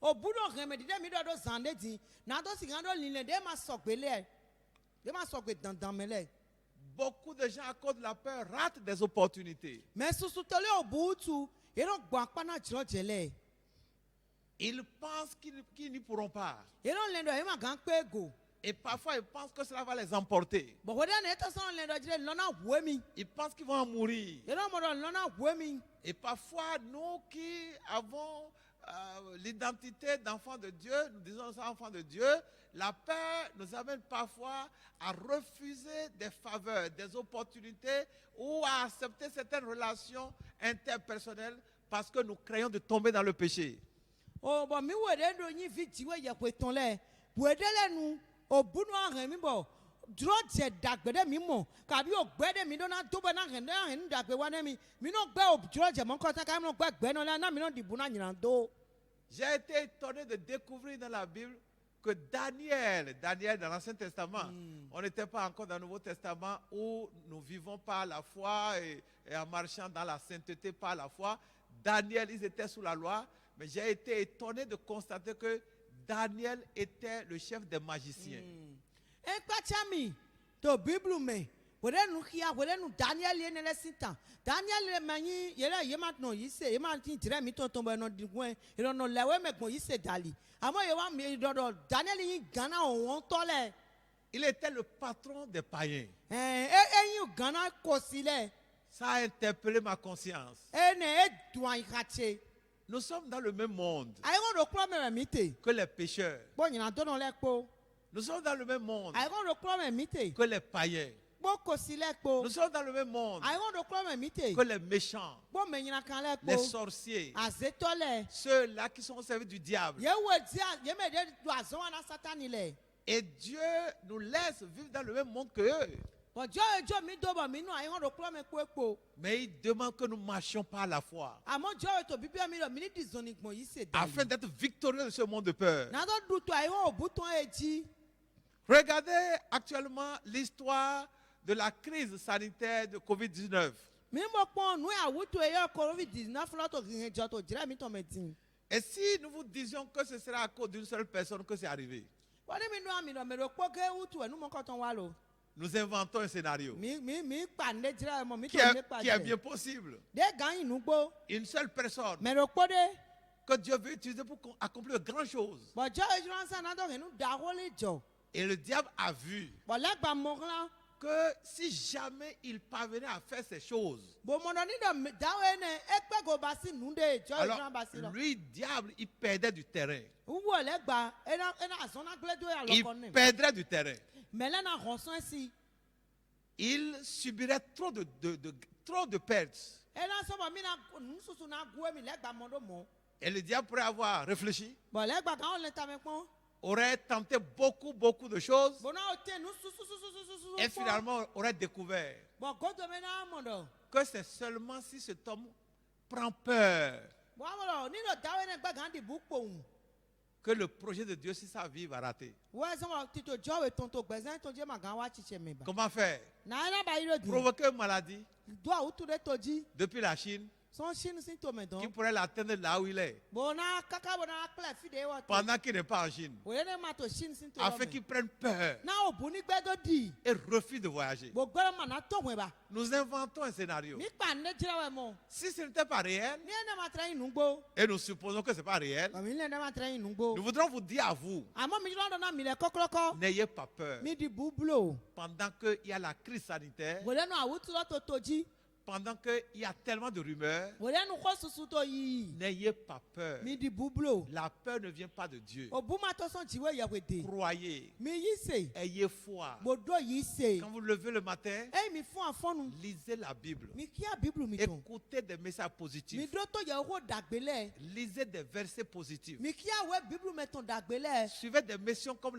o bu dɔ hɛmɛ dide mi dɔ do zan de di na do si kan do lin lɛ de ma sɔ gbelɛ de ma sɔ gbe dandan mɛ lɛ. Beaucoup de gens, à cause de la peur, ratent des opportunités. mɛ susutɔli o bu tu yɛrɛ gbɔn akpana jirɔ jɛlɛ. Ils pensent qu'ils n'y pourront pas. yɛrɛ lɛn dɔ e ma gan kpe go. Et parfois, ils pensent que cela va les emporter. bɔn de ne e tɛ sɔn lɛn dɔ jire lɔnna wue mi. Ils pensent qu'ils vont en mourir. yɛrɛ mɔ dɔ lɔnna wue mi. Et parfois, nous qui avons l'identité d'enfants de Dieu, nous disons ça enfants de Dieu, la peur nous amène parfois à refuser des faveurs, des opportunités ou à accepter certaines relations interpersonnelles parce que nous craignons de tomber dans le péché. o bɔn mi wo de do yin fi tiwe yɛ ko tɔn lɛ wue de lɛ nu o bu nu ahɛn mi bɔ dúró jẹ dàgbẹ́ dẹ́ mi mọ̀ kàbí o gbẹ́ dẹ́ mi dọ́nà tó bẹ́ náà hẹn dàgbẹ́ wá dẹ́ mi náà gbẹ́ o dúró jẹ mọ́ kọ́ta ká mi náà gbẹ́ gbẹ́ náà náà mi náà dìbò náà yìnyín tó. J'ai été étonné de découvrir dans la Bible que Daniel dans l'Ancien Testament, on n'était pas encore dans le Nouveau Testament où nous vivons par la foi et en marchant dans la sainteté par la foi. Daniel, ils étaient sous la loi, mais j'ai été étonné de constater que Daniel était le chef des magiciens. ẹ kpatsa mi tó bíbélù mẹ wòle nu xia wòle nu Daniel yɛ ne le si ta Daniel le ma nyi yɛlɛ yɛ ma nɔ yi se yɛ ma ti dire mi tɔntɔn bɔ ɛnɔ digun yɛ nɔ lɛ wɛ mɛ gbɔn yi se dali àmọ́ yɛ wa mi dɔdɔ Daniel yi Ghana wɔn tɔ lɛ. Il était le patron des païens. Eyin Ghana kɔsi lɛ. Ça a interpellé ma conscience. Ne e dun ayi ka tse. Nous sommes dans le même monde ayi ko do kplɔ mɛ mi te. que les pécheurs. Bɔ ɲinan dɔnɔ lɛ kpo. Nous sommes dans le même monde ayi ko do kplɔ mɛ mi te. que les païens. Bɔ kosi lɛ kpo. Nous sommes dans le même monde ayi ko do kplɔ mɛ mi te. que les méchants, Bɔ mɛ ɲinan kan lɛ les kpo. sorciers, Azetɔ lɛ. ceux-là qui sont au service du diable. Ye wo dia ye mɛ de do azɔn na Satani lɛ. Et Dieu nous laisse vivre dans le même monde qu'eux. Bɔn jɔ mi do bɔ mi nu ayi ko do kplɔ mɛ kpo ekpo. Mais il demande que nous marchions par la foi Àmọ́ jɔ to bibi mi lɔ mi ni di zɔni gbɔn yi se dali. afin d'être victorieux de ce monde de peur. N'adɔ du to ayi ko butɔn edzi. Regardez actuellement l'histoire de la crise sanitaire de Covid-19. Mi mo kpɔn nu awuto ye COVID-19 lɔ to hihin jɔ to dzra mi tɔ mɛ din. Et si nous vous disions que ce sera à cause d'une seule personne que c'est arrivé, Wọ́n ní mi nu àmì lọ mẹ́rọ kpọ́ kẹ́ wutu ẹ̀ nu mọ́ kọ́tàn wa lo. nous inventons un scénario Mi kpa ne dzra ẹ̀ mọ̀ mi qui tọ́ ne kpa est jẹ. bien possible. De gan yi nu gbó. Une seule personne Mẹ́rọ kpọ́ de. que Dieu veut utiliser pour accomplir de grandes choses. Bọ̀ jọ́ ìjọba sàn náà dọ̀kẹ́ nu da wọlé jọ. Et le diable a vu Bọ̀ lẹ́gbà mọ̀kàn. que si jamais il parvenait à faire ces choses, Bọ̀ mọ̀nà nídọ̀ dáwọ́ ẹ̀ nẹ ẹgbẹ́ go ba si nu de jọ́ alors ìjọba ba si lọ. lui, diable, il perdait du terrain. Wúwo lẹ́gbà ẹ̀nà àzọ́nà gbẹ́dọ̀ yà Il lọ́kọ̀ ní. perdrait du terrain. Mẹ́lẹ́ náà hàn sán sí. Il subirait trop de pertes. Ẹ̀nà sọ́mọ̀ mi náà nususu náà gu ẹ̀mí lẹ́gbà mọ́dọ̀ mọ́. Et le diable pourrait avoir réfléchi, Bọ̀ lẹ́gbà kan ó lè ta mi pọ́n. aurait tenté beaucoup de choses Bọ̀ náà ó tẹ̀ nususususususu. et finalement aurait découvert Bọ̀ gọ́dọ̀ mi náà mọ̀ dọ̀. que c'est seulement si cet homme prend peur Bọ̀ àwọn ọ̀rọ̀ nílò dáwọ́ ẹ̀ gbàgán dìbò pòun. que le projet de Dieu, si sa vie, va rater. Wọ́n ẹ̀ sọ́wọ́ títò jọ́wé tonto gbẹ̀sẹ̀ tó jẹ́ màgán wá ṣiṣẹ́ mi bá. Comment faire? Náà ẹ̀ náà bá yíyó dùn. Provoquer une maladie Do àwùtú rẹ̀ tó jí. depuis la Chine Sọ́n ṣínú sí tòmẹ̀ qui dán. pourrait l'atteindre là où il est Bọ̀ náà káká bọ̀ náà pẹ̀lẹ́ fìdí wọ̀ tó. pendant qu'il n'est pas en Chine, Òye ní ma tó ṣínú sí tòmẹ̀. afin qu'il prenne peur Náà òbú ní gbẹ́dọ̀ dì. et refuse de voyager. Gbogbo ẹ̀ mà náà tó wẹ̀ bá. Nous inventons un scénario. Mi pa ne jira wẹ̀ mọ́. Si ce n'était pas réel, Ní ẹ̀ náà ma tẹ̀lé inú gbó. et nous supposons que ce n'est pas réel, Bàmí ní ẹ̀ náà ma tẹ̀lé inú gbó. nous voudrons vous dire à vous, Àmọ́ mi lọ́dọ̀ náà mi lẹ̀ kọ́kọ́lọ́kọ́. n'ayez pas peur. Mi di búbúlò. Pendant qu'il y a la crise sanitaire, Wòlé nu àwùtú lọ́ tó tó jí. pendant qu'il y a tellement de rumeurs, Wòlé nu kó susu tó yìí. n'ayez pas peur. Mi di búbúlò. La peur ne vient pas de Dieu. Òbú ma tó sàn jíwé yẹ̀wé dè. Croyez, Mi yí sè. ayez foi. Gbòdó yìí sè. Quand vous levez le matin, Ẹ̀yìn mi fún àfọ́nu. lisez la Bible. Mi kíá bíbélù mi tán. Écoutez des messages Mi positifs. dó tó yẹ owó dàgbélẹ̀. Lisez des versets positifs. Mi kíá wẹ́ bíbélù mi tán dàgbélẹ̀. Suivez des émissions comme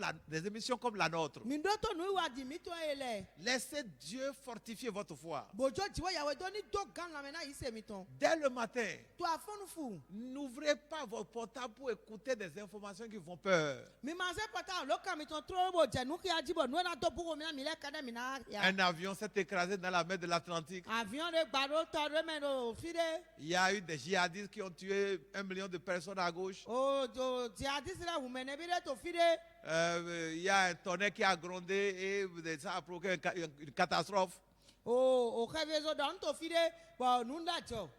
la nôtre. Mi dó tó nu ìwádìí mi tó yẹ lẹ̀. Laissez Dieu fortifier votre foi. Bòjó jíwé yàwé dó ní dó gan lamẹ́ náà yìí sè mi tán. Dès le matin, Tó àfọ́nu fún. n'ouvrez pas votre portable pour écouter des informations qui font peur. Mi máa ṣe pọ̀tà lókà mi tán tó bò jẹ̀ nù kí ajíbọ̀ nù ẹ̀ náà tó búkọ mi náà mi lẹ́ kẹ́dẹ́ mi náà yà. Un avion s'est écrasé dans la mer de l'Atlantique. Àfihàn rẹ̀ gbàdó tọ́ rẹ̀ mẹ́rin òfìdé. Il y a eu des djihadistes qui ont tué 1 million de personnes à gauche. Òjò tí a dísí rẹ̀ wùmẹ̀ níbi rẹ̀ tó fìdé. Il y a un tonnerre qui a grondé et ça a provoqué une catastrophe. Òkèvè zọdọ̀ ń tó fìdé bọ̀ nù ń dàjọ́.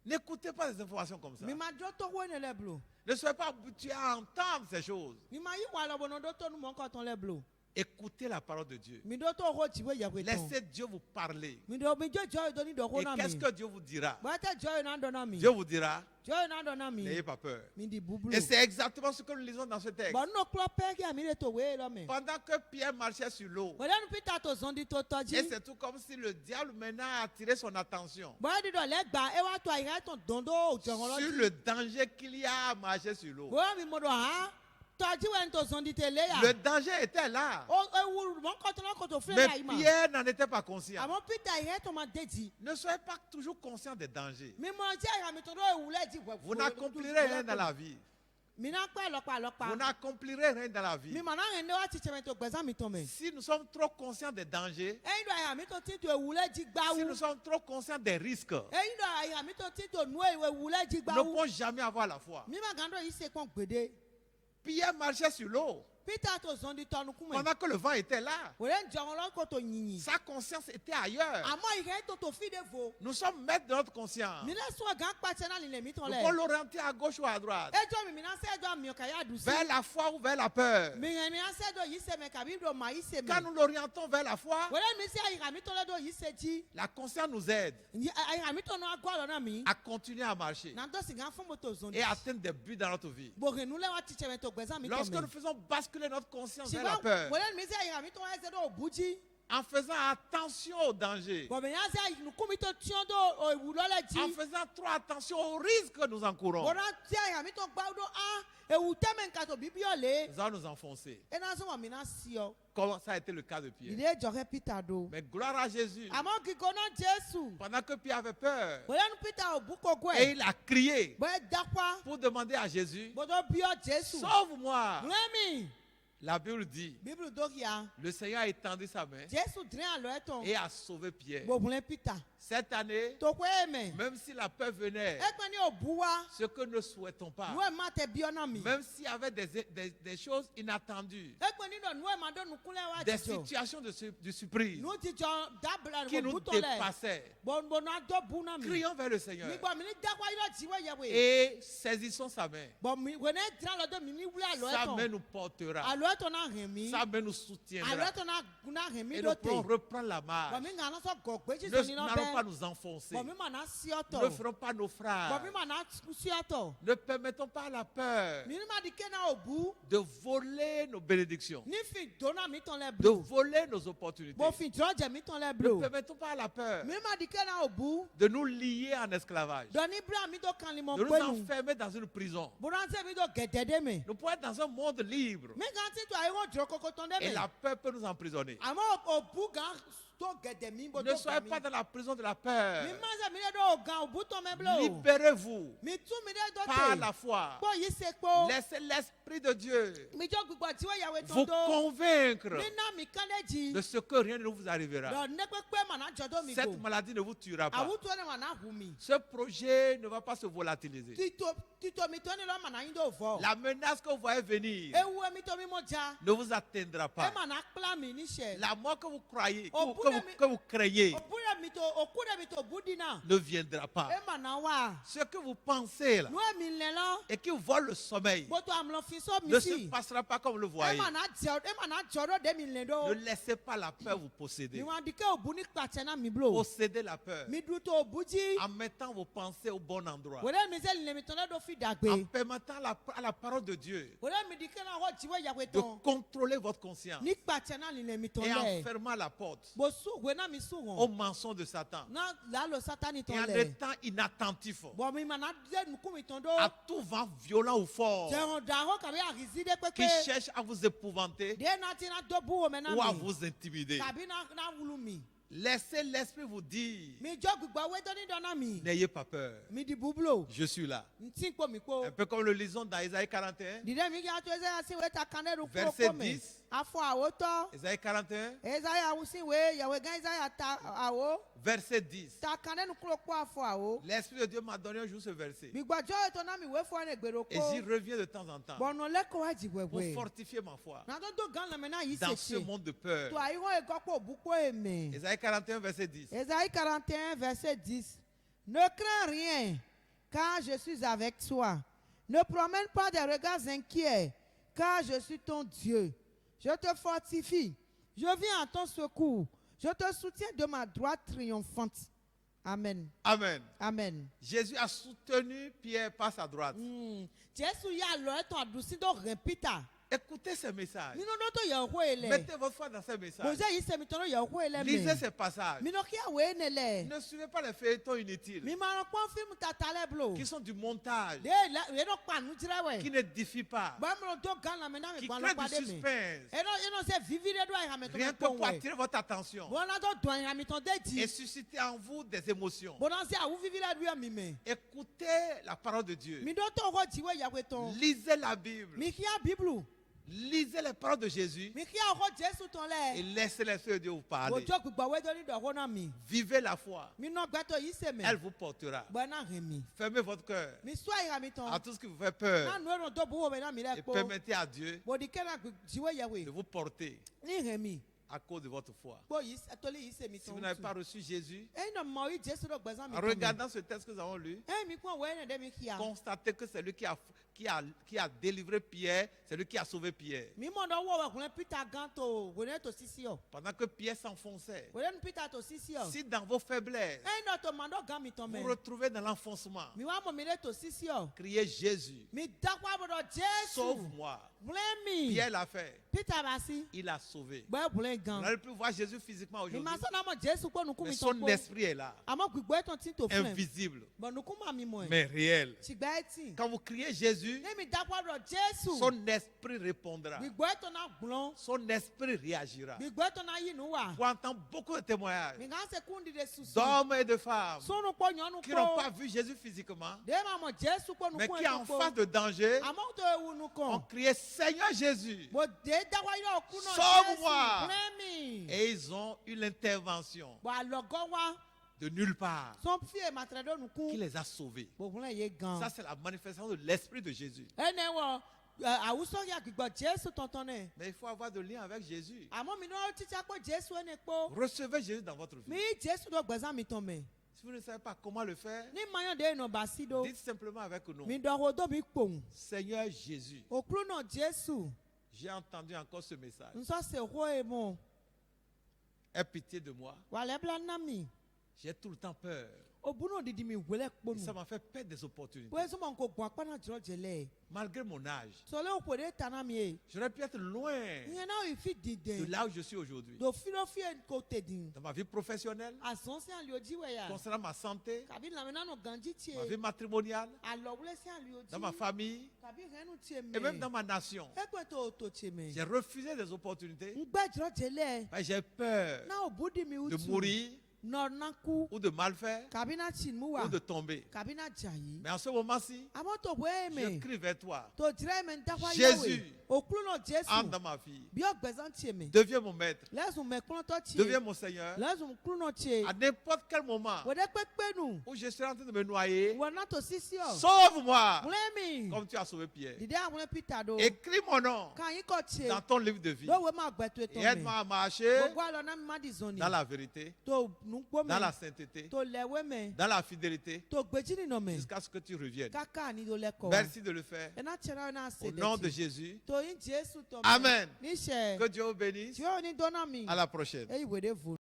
N'écoutez pas des informations comme ça. Mi máa jọ́ tó wé ní lẹ́bùlò. Ne soyez pas habitués à entendre ces choses. Mi máa yí wà lọ́bọ̀ náà dó tó nu mọ́ nǹkan tán lẹ́bùlò. Écoutez la parole de Dieu. Mi dó tó hó jìwé yẹ̀wé tán. Laissez Dieu vous parler. Mi jọ́ ìdó ní ìdọ̀kọ́ Et náà qu'est-ce mi. que Dieu vous dira? Bọ́tẹ̀ jọ́ ìná dọ̀ náà mi. Dieu vous dira, Jọ́ ìná dọ̀ náà mi. n'ayez pas peur. Mi di búbúlò. Et c'est exactement ce que nous lisons dans ce texte. Bọ̀ nínú kúlọ̀ pẹ́ẹ́kì àmì rẹ̀ tó wé lọ́mẹ̀. Pendant que Pierre marchait sur l'eau, Bọ̀dẹ́nu Peter tó zọ́ndí tó tọ́jú. et c'est tout comme si le diable maintenant a attiré son attention Bọ́dẹ́ dídọ̀ lẹ́gbàá ẹ wá tó àyíká tó dòndó òjòrò sur lọ́jú. le danger qu'il y a à marcher sur l'eau. Bọ́dẹ́ mi mọ̀dọ̀ hàn tọ́jú wẹ̀ ń tó zọ́ndí tẹ̀lé yà. Le danger était là. Ewu mọ̀nkọ́tọ́ náà kò tó fílẹ̀ Mais náà yìí mà. Pierre n'en était pas conscient. Àmọ́ Peter yẹn tó máa déjì. Ne soyez pas toujours conscient des dangers. Mi mọ̀ jẹ́ ìhàmì tó dọ̀ ewu lẹ́jì wẹ̀ Vous n'accomplirez rien dans la vie. Mi náà pẹ́ lọ́pàá. Vous n'accomplirez rien dans la vie. Mi mọ̀ náà yẹn ní wá ti tẹ̀mẹ̀ tó gbẹ̀sán mi tó mẹ̀. Si nous sommes trop conscients des dangers, Ẹyin dọ̀ ìhàmì tó ti tó ewu lẹ́jì gbáwú. si nous sommes trop conscients des risques, Ẹyin dọ̀ ìhàmì tó ti tó nú ewu lẹ́jì nous ne gbáwú. pouvons jamais avoir la foi. Mi máa gàdọ̀ yìí ṣe pọ̀n gbèdé. Pierre marchait sur l'eau. Peter to zondi tonu kume. Pendant que le vent était là, Wole njongo lo ko to nyinyi. sa conscience était ailleurs. Amo ire to fi de vo. Nous sommes maîtres de notre conscience. Mi le so gan patse na le mi ton Nous le. pouvons l'orienter à gauche ou à droite. Ejo mi na se ejo mi o ka ya du si. Vers la foi ou vers la peur. Mi mi na se do yi se me ka bi do ma yi se me. Quand nous l'orientons vers la foi, Wole mi se ira mi ton le do yi se ji. la conscience nous aide Ira mi ton no agwa lo na mi. à continuer à marcher Na do si gan fun mo to zondi. et atteindre des buts dans notre vie. Bo re nu le wa ti che me to gbeza mi to Lorsque me. nous faisons basculer notre conscience vers la peur, Wole mi se ira mi ton e se do buji. en faisant attention au danger, Bo me ya se nu kumi to tion do o ewu lo le ji. en faisant trop attention aux risques que nous encourons, Bo na ti ira mi ton gba do ewu te me nka to bibio le. nous allons nous enfoncer. E na so mo mi na si o. Comme ça a été le cas de Pierre. Ile jore Peter do. Mais gloire à Jésus. Àmọ́ kíkọ́ náà Jésù. Pendant que Pierre avait peur, Bóyá ní Peter ò bú kókó et ẹ̀. il a crié Bóyá dápá. pour demander à Jésus, Bọ́dọ̀ bí ọ Jésù. sauve-moi. Rémi. La Bible dit, Bíbélì dókìá. le Seigneur a étendu sa main Jésù dín àlọ́ ẹ̀ tán. et a sauvé Pierre. Gbòbùnlé Peter. Cette année, Tó pé èmẹ̀. même si la peur venait, Ẹ pẹ́ ní òbú wa. ce que nous ne souhaitons pas, Nú ẹ̀ má tẹ bí ọ́nà mi. même s'il y avait des choses inattendues, Ẹ pẹ́ nínú nú ẹ̀ má dọ́nu kúnlẹ̀ wá des jẹjọ. situations de surprise Nú ti jọ dábìlà qui rẹ̀ nous bú tó lẹ̀. dépassaient, Bọ̀nbọ̀nà dọ́ bú náà mi. crions vers le Seigneur Mi gbọ́ mi ní dápá yìí lọ jíwé yẹ̀wé. et saisissons sa main. Bọ̀ mi wẹ̀ ní dín àlọ́dọ̀ mi ní wúlẹ̀ àlọ́ ẹ̀ Sa tán. main nous portera, Àlọ́ ẹ̀ tán náà hẹ̀ mí. sa main nous Àlọ́ soutiendra ẹ̀ tán náà hẹ̀ mí et nous lóte. pourrons reprendre la marche. Bọ̀mí ń gànà sọ gọ̀gbé Nous jíjọ nínú n'allons pas bẹ́ẹ̀. nous enfoncer. Bọ̀mí mà ná sí Nous ọ̀tọ̀. ne ferons pas Bọ̀mí naufrage. mà ná sí ọ̀tọ̀. Ne permettons pas à la peur Mi ní má di ké náà ò bú. de voler nos bénédictions, Ní fi dóná mi tán lẹ de blo. voler nos opportunités. Mo fi ìdúrọ̀jẹ̀ mi tán lẹ Ne blo. permettons pas à la peur Mi ní má di ké náà ò bú. de nous lier en esclavage, Dọ̀ní bíra mi tó kan ni mo de nous gbénu. enfermer dans une prison. Bùránsẹ́ mi tó gẹ̀dẹ̀dẹ̀ mi. Nous pouvons être dans un monde libre Mi kàn ti tó àyẹ̀wò jùlọ kókó tán dé et mi. la peur peut nous emprisonner. Àmọ́ òbú gan tó gẹ̀dẹ̀ mi bó Ne tó soyez gà mi. pas dans la prison de la peur. Mi má sẹ́ mi lé dó gan òbú tán mẹ́ blo. Libérez-vous Mi tú mi dé par dọ́tẹ̀. la foi. Pọ̀ yìí ṣe pọ̀. Laissez l'Esprit de Dieu Mi jọ́ gbogbo àtiwọ́ ìyàwó vous tán dó. convaincre Mi ná mi kán lé jì. de ce que rien ne vous arrivera. Dọ̀ ní pẹ́pẹ́ mà ná jọ́dọ̀ mi Cette gò. maladie ne vous tuera pas. Àwùjọ ni mà ná hù mi. Ce projet ne va pas se volatiliser. Títọ́ mi tó ní lọ́ mà ná yín dó fọ́. La menace que vous voyez venir Ewu mi tó mi mọ̀ já. ne vous atteindra Ẹ pas. mà ná kpla mi níṣẹ́. La mort que vous croyez, Oh, que vous craignez, Òkú rẹ̀ mi tó òkú rẹ̀ mi tó bú dínà. ne viendra pas. Ẹ mà ná wà. Ce que vous pensez là Nú ẹ̀mí lẹ̀ lọ. et qui vous vole le sommeil Bó tó àmì lọ fi sọ́ mi ne sí. se passera pas comme vous le Ẹ voyez. mà ná jọ̀rọ̀ dé mi lẹ̀ dó. Ne laissez pas la peur vous Mi posséder. wà di ké òbú ní kpàtsẹ́ náà mi blo. Possédez la peur Mi dùn tó òbú jí. en mettant vos pensées au bon endroit. Wòlé mi sẹ́ lè mi tán lẹ́dọ̀ fi dàgbé. En permettant à la parole de Dieu Wòlé mi di ké náà wọ́n jíwé ìyàwó de tán. contrôler votre conscience Ní kpàtsẹ́ náà lè mi tán et en lẹ̀. fermant la porte Bó sùn wé náà mi sùn au hàn. mensonge de Satan Náà làálò sátani et tán en lẹ̀. étant inattentif Bọ̀ mi mà ná dé nukú mi tán dó. à tout vent violent ou fort Jẹ̀rọ̀ dàrọ́ kàbí àrísí dé qui pépé. cherche à vous épouvanter Dé náà ti náà dó bú wò mẹ́ náà ou à mi. vous intimider. Kàbí náà wúlò mi. Laissez l'esprit vous dire, Mi jọ́ gbígbà wé dání dọ́nà mi. n'ayez pas peur, Mi di búblò. je suis là. Ntí kpó mi kpó. Un peu comme le lisons dans Isaïe 41, Dìde mi kí a tó ẹsẹ̀ àti ìwé ta kan lẹ́rù kúrò Verset kó mi. 10. Afọ àwòtọ́. Isaïe 41, Ẹ̀sáyà awusi ìwé yàwé gán ẹ̀sáyà ta àwò. verset 10. Ta kan lẹ́nu kúrò kó afọ àwò. L'Esprit de Dieu m'a donné un jour ce verset. Gbígbàjọ́ ètò náà mi wé fún ẹni gbèrò Et j'y kó. reviens de temps en temps Bọ̀nà lẹ́kọ̀ọ́ àjì pour wẹ̀wẹ̀. fortifier ma foi Nàdọ́dọ̀ gan lẹ́mẹ̀ náà yìí dans ce ṣèṣe. monde de peur. Tó àyíwọ́ ìgọ́pọ̀ òbúkọ́ èmè. Isaïe 41, verset 10. Ésaïe 41, verset 10. Ne crains rien, car je suis avec toi. Ne promène pas des regards inquiets, car je suis ton Dieu. Je te fortifie. Je viens à ton secours. Je te soutiens de ma droite triomphante. Amen. Amen. Amen. Jésus a soutenu Pierre par sa droite. Jésus y'a lọ ẹtọ àdùsí tó rìn Peter. Écoutez ces messages. Nínú tó yẹ ọ̀hún èlẹ̀. Mettez votre foi dans ces messages. Bòzé yìí sẹ́mi tó yẹ ọ̀hún èlẹ̀ Lisez mi. ces passages. Mi náà kí àwọ̀ ẹ̀ nílẹ̀. Ne suivez pas les feuilletons inutiles Mi máa rán pọ́n fíìmù tata lẹ́bùlò. qui sont du montage, Dé ìlẹ̀ náà pàánù tirẹ̀ qui wẹ̀. n'édifient pas, Bọ́mọ̀lọ́ tó gan la mi náà mi qui gbọ́n créent lọ du pàdé mi. suspense, Ẹnu ṣe vivi de do àyàmì tó rien mi que pọ̀ pour wẹ̀. attirer votre attention Bọ́lá tó dùn àyàmì tó dé et jì. susciter en vous des émotions. Bọ́lá sí àwù vivi la du ẹ̀mí mi. Écoutez la parole de Dieu. Mi dọ́ tó wọ́ jìwé ìyàwó tán. Lisez la Bible. Mi kí á bíbélù. Lisez les paroles de Jésus mi kí àwọn jésù tán et lẹ laissez l'Esprit de Dieu vous parler. ojú gbígbọ́ wẹ́jọ́ ní ìdọ̀wọ́ náà mi Vivez la foi. mi náà gbẹ́tọ̀ yìí ṣe Elle mẹ́ vous portera. gbọ́ náà rìn mi Fermez votre cœur mi sọ ìhà mi à tán tout ce qui vous fait peur náà nu èrò tó buwọ́ mi náà mi et lẹ́ kpó permettez à Dieu bòdì kẹ́nà jíwé yẹwé de vous porter ní rìn mi à cause de votre foi. gbọ́ yìí ẹtọ́lé yìí ṣe mi Si tán vous n'avez pas reçu Jésus, ẹ̀yin náà mọ̀ yìí jésù ló gbẹ̀sán mi en tán mi regardant ce texte que nous avons lu, ẹ̀yin mi kún ọ̀wọ́ ẹ̀yìn ẹ̀dẹ́ mi kíá constatez que c'est lui qui a délivré Pierre, c'est lui qui a sauvé Pierre. mi mọ̀ náà wọ̀ ọkùnrin peter gan tó wòlé tó sísí ọ Pendant que Pierre s'enfonçait, wòlé ní peter tó sísí ọ si dans vos faiblesses, ẹ̀yin náà tó mọ̀ náà gan mi tán vous mẹ́ vous retrouvez dans l'enfoncement, mi wá mọ̀ mi lé tó sísí ọ criez Jésus, mi dákọ̀ àbọ̀dọ̀ jésù sauve-moi. bùlẹ̀ mi Pierre l'a fait, peter bá sí il a sauvé. gbọ́ bùlẹ̀ Vous gan n'allez plus voir Jésus physiquement mi aujourd'hui, máa sọ́nà mọ̀ jésù pọ̀ nùkú mais mi son tán pọ̀ esprit est là, àmọ́ gbígbọ́ ẹ̀tàn tí tó fún ẹ̀ invisible, bọ̀ nùkú mà mi mọ̀ ẹ̀ mais réel. ṣìgbà ẹ̀ tì Quand vous criez Jésus, ní mi dákọ̀ àbọ̀dọ̀ jésù son esprit répondra, gbígbọ́ ẹ̀tàn náà gbọ́n son esprit réagira. gbígbọ́ ẹ̀tàn náà yìí nù wà Vous entendez beaucoup de témoignages mi kàn ṣe kún dìde sùsù d'hommes et de femmes sunu pọ̀ nyɔnu qui n'ont pọ̀ pas vu Jésus physiquement, de ma mọ̀ jésù pọ̀ mais nukun qui en ẹ̀ tó face pọ̀ de danger àmọ́ tó ewu nu ont kàn crié Seigneur Jésus. bò dé dáwọ́ yóò kú náà Sauve-moi. plémi Et ils ont eu l'intervention bò àlọ́gọ́ wa de nulle part sọ́n fi èmàtẹ̀rẹ̀ dọ́ qui nukun les a sauvés. bò fúnlẹ̀ yé gan Ça, c'est la manifestation de l'esprit de Jésus. ẹnẹ wọ àwùsọ yà gbígbọ́ jésù tọ̀tọ̀ nẹ Mais il faut avoir de lien avec Jésus. àmọ́ mi náà títí àpò jésù ẹni pọ̀ Recevez Jésus dans votre mi vie. jésù tó gbẹ̀sán mi tán mẹ́ Si vous ne savez pas comment le faire, ní mayọ̀ dé ìnà bá sí do dites simplement avec nous, mi dọ̀wọ́ dó mi kpòun Seigneur Jésus, òkúrú náà jésù j'ai entendu encore ce message. nsọ́ se hó emọ̀ Aie pitié de moi. wàlẹ́ bla ná mi J'ai tout le temps peur. òbúnú òdìdí mi wẹlẹ́ Et kpónú. ça m'a fait perdre des opportunités. Pwè sou mwen ko gwa kwa nan jiro jele. Malgré mon âge, So le ou pwede tanam ye. j'aurais pu être loin Nye nan ou fi de dide. là où je suis aujourd'hui. Do filo fi en kote din. Dans ma vie professionnelle, Ason se an liyo diwe ya. concernant ma santé, Kabi la menan nou ganji tiye. ma vie matrimoniale, Alo wule se an liyo di. dans ma famille Kabi ren nou tiye me. et même dans ma nation. Ekwe to oto tiye me. J'ai refusé des opportunités. Ngbe jiro jele. Parce que j'ai peur Na ou budi mi de utu. mourir Nor nan ku. ou de mal faire Kabi na chin mou ou de tomber. Kabi na jayi. Mais en ce moment-ci, Amo to we je me. crie vers toi. To jire men dakwa Jésus. yawe. Okulu no Jesu. Entre dans ma vie. Bi ok bezan tiye me. Deviens mon maître. Lesun me klono to tiye. Deviens mon Seigneur. Lesun kulu no tiye. À n'importe quel moment Wede kpekpe nu. où je serai en train de me noyer, Wana to sisi o. sauve-moi Mulemi. comme tu as sauvé Pierre. Dide awune Peter do. Écris mon nom Kan yi ko tse. dans ton livre de vie Do we ma gbetu et eto aide-moi me. à marcher Gbogbo alo na mi ma di zoni. dans la vérité, To nukpo dans la me. sainteté, To lewe me. dans la fidélité, To gbejini no me. jusqu'à ce que tu reviennes. Kaka ni do leko. Merci de le faire. Ena chera na Au se nom de de. Jésus. To yin Jesu to me. Amen. Ni se. Que Dieu vous bénisse. Ti o ni dona mi. À la prochaine. E iwe de vo.